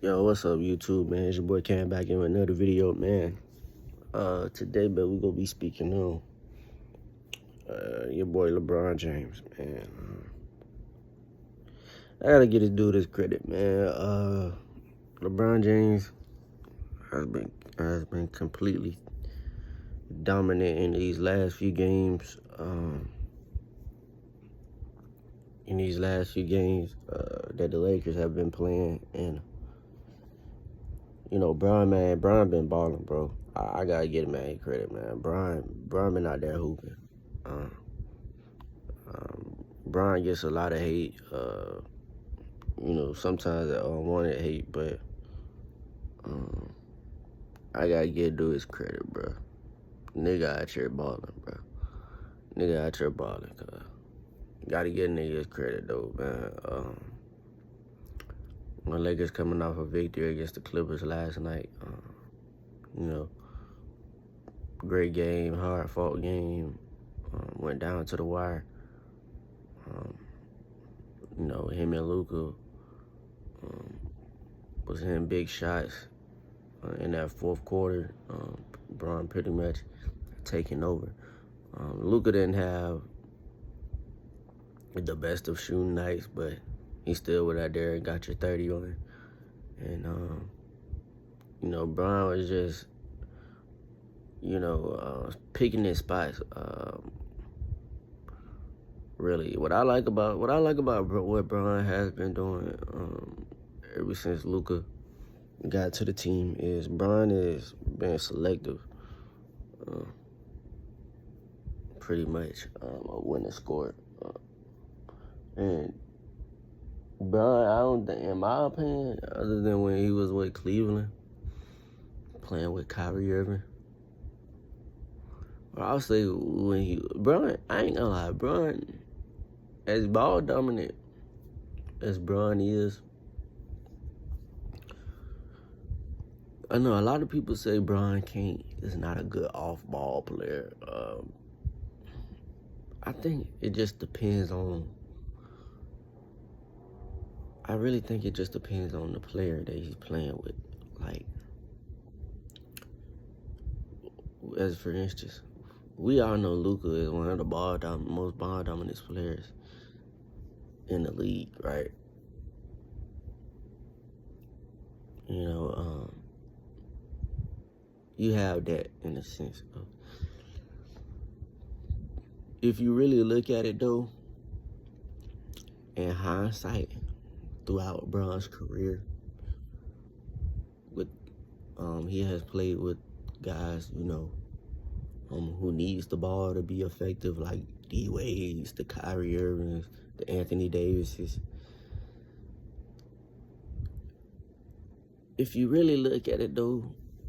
Yo, what's up, YouTube, man? It's your boy Cam back in with another video, man. Today, man, we gonna be speaking on your boy Lebron James, man. I gotta get this dude his credit, man. LeBron James has been completely dominant in these last few games. That the Lakers have been playing, and Brian been balling, bro. I gotta get him his credit, man. Brian been out there hooping. Uh, Brian gets a lot of hate. Sometimes unwanted hate, but um, I gotta give dude his credit, bro. Nigga out here balling, bro. Nigga out here balling, cuz. Gotta get nigga his credit, though, man. When Lakers coming off a victory against the Clippers last night, great game, hard-fought game, went down to the wire. Him and Luka was hitting big shots in that fourth quarter. Bron pretty much taking over. Luka didn't have the best of shooting nights, but he still went out there and got your 30 on. And, Bron was just, picking his spots. Really, what I like about what Bron has been doing ever since Luka got to the team is Bron is being selective, pretty much, when to score. And Bron, I don't think, in my opinion, other than when he was with Cleveland, playing with Kyrie Irving, I'll say Bron, I ain't gonna lie, Bron, as ball dominant as Bron is, I know a lot of people say Bron is not a good off-ball player. I think it just depends on. I really think it just depends on the player that he's playing with. Like, as for instance, we all know Luka is one of the most ball dominant players in the league, right? You have that in a sense of, if you really look at it though, in hindsight, throughout Bron's career, with he has played with guys, who needs the ball to be effective, like D Wade's, the Kyrie Irvings, the Anthony Davises. If you really look at it though,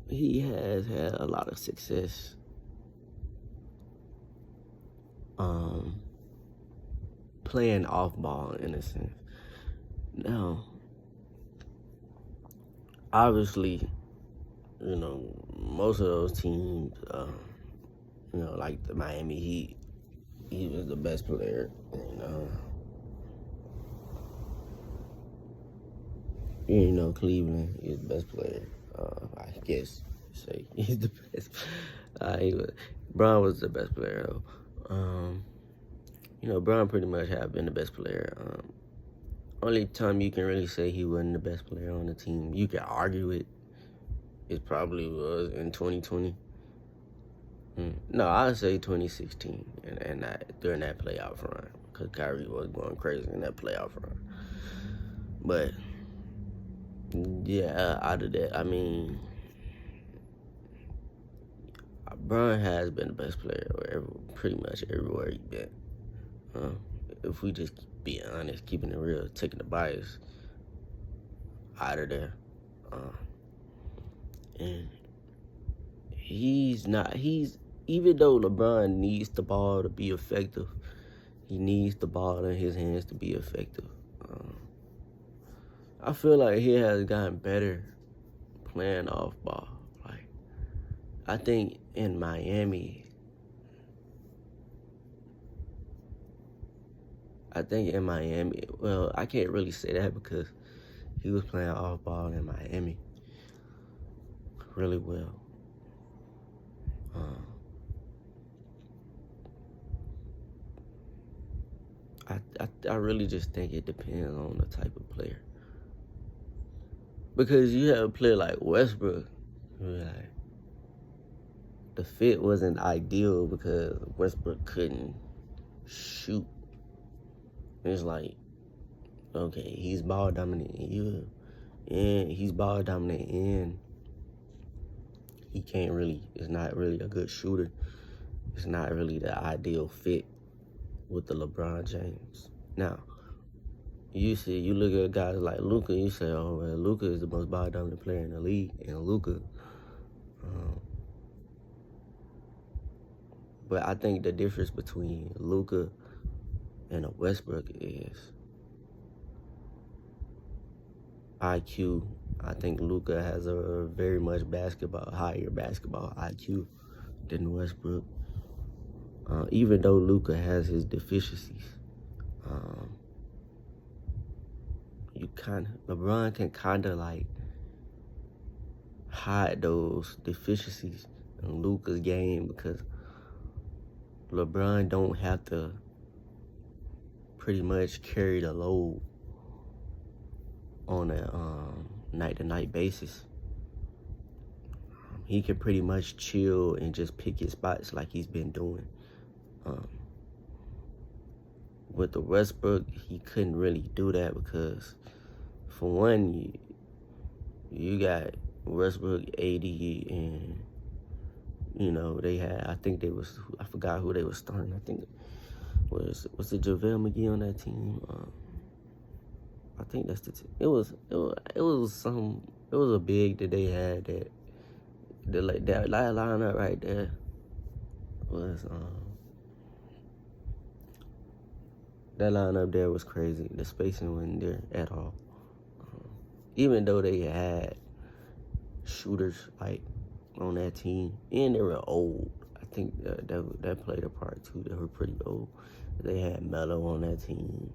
he has had a lot of success playing off ball in a sense. Now, obviously, most of those teams, like the Miami Heat, he was the best player. Cleveland, he's the best player. I guess say he's the best. Bron was the best player though. Bron pretty much have been the best player. Only time you can really say he wasn't the best player on the team, you can argue it probably was in 2020. No, I'd say 2016 and during that playoff run, because Kyrie was going crazy in that playoff run. But yeah, out of that, I mean, Bron has been the best player pretty much everywhere he's been. If we just be honest, keeping it real, taking the bias out of there. And even though LeBron needs the ball to be effective, he needs the ball in his hands to be effective. I feel like he has gotten better playing off ball. Like, I think in Miami, well, I can't really say that because He was playing off ball in Miami really well. I really just think it depends on the type of player. Because you have a player like Westbrook, like, the fit wasn't ideal because Westbrook couldn't shoot. It's like, okay, he's ball dominant in you, and he's ball dominant and is not really a good shooter. It's not really the ideal fit with the LeBron James. Now, you look at guys like Luka, you say, oh, well, Luka is the most ball dominant player in the league, and Luka. But I think the difference between Luka and a Westbrook is IQ. I think Luka has a very much higher basketball IQ than Westbrook. Even though Luka has his deficiencies, LeBron can kind of like hide those deficiencies in Luka's game because LeBron don't have to pretty much carry the load on a night-to-night basis. He can pretty much chill and just pick his spots like he's been doing. With the Westbrook, he couldn't really do that because, for one, you got Westbrook, AD, and they had. I forgot who they were starting. I think was it JaVale McGee on that team? I think that's the team. It was a big that they had that lineup right there was that lineup there was crazy. The spacing wasn't there at all. Even though they had shooters like on that team, and they were old. I think that played a part too. They were pretty old. They had Melo on that team.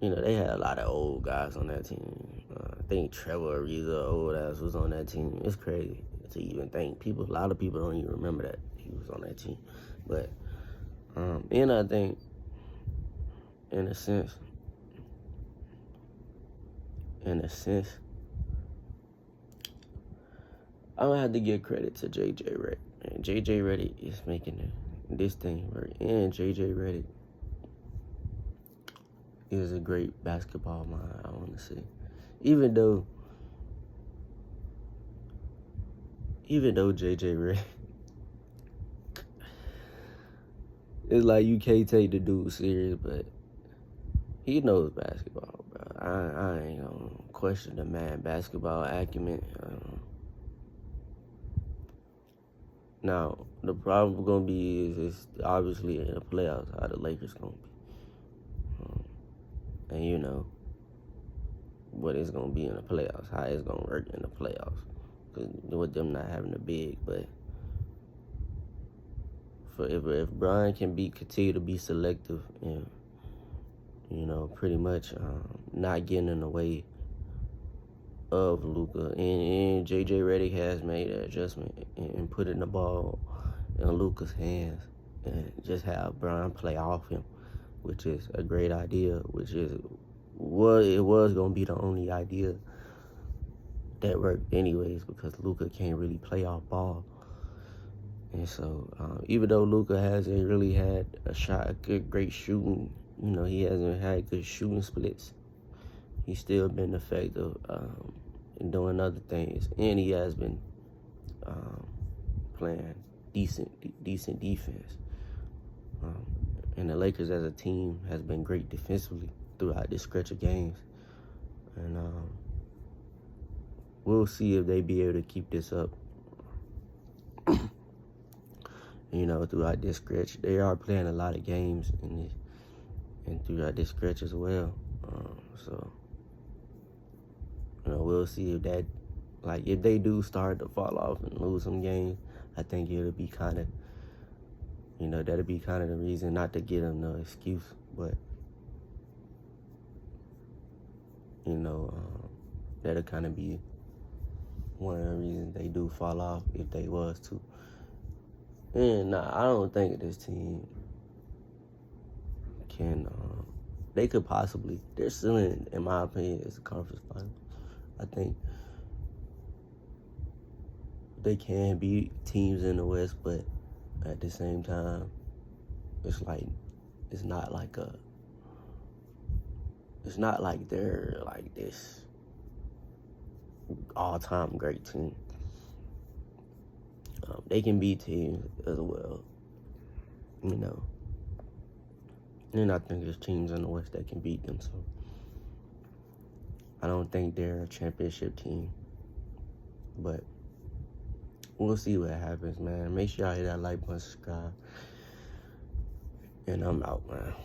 They had a lot of old guys on that team. I think Trevor Ariza, old ass, was on that team. It's crazy to even think. A lot of people don't even remember that he was on that team. But, and I think, in a sense, I'm going to have to give credit to J.J. Redick. And J.J. Redick is making this thing work. And J.J. Redick is a great basketball mind, I want to say. Even though J.J. Redick, it's like you can't take the dude serious, but he knows basketball, bro. I ain't gonna question the man basketball acumen. Now, the problem gonna be is obviously in the playoffs how the Lakers gonna be. And what it's gonna be in the playoffs, how it's gonna work in the playoffs. Because with them not having a big, but if Brian can continue to be selective and pretty much not getting in the way of Luka, and J.J. Redick has made that adjustment and putting the ball in Luka's hands and just have Brian play off him, which is a great idea, it was going to be the only idea that worked anyways because Luka can't really play off ball. And so even though Luka hasn't really had great shooting, he hasn't had good shooting splits, he's still been effective in doing other things. And he has been playing decent defense. And the Lakers as a team has been great defensively throughout this stretch of games. And we'll see if they be able to keep this up. Throughout this stretch. They are playing a lot of games and throughout this stretch as well. So, we'll see if that, if they do start to fall off and lose some games, I think it'll be kind of, that'll be kind of the reason not to give them no excuse. But You know, that'll kind of be one of the reasons they do fall off if they was to. And I don't think this team can. They could possibly. Their ceiling, in my opinion, is a conference final. I think they can beat teams in the West, but at the same time, it's not like they're like this all-time great team. They can beat teams as well, you know. And I think there's teams in the West that can beat them, so I don't think they're a championship team. But we'll see what happens, man. Make sure y'all hit that like button, subscribe. And I'm out, man.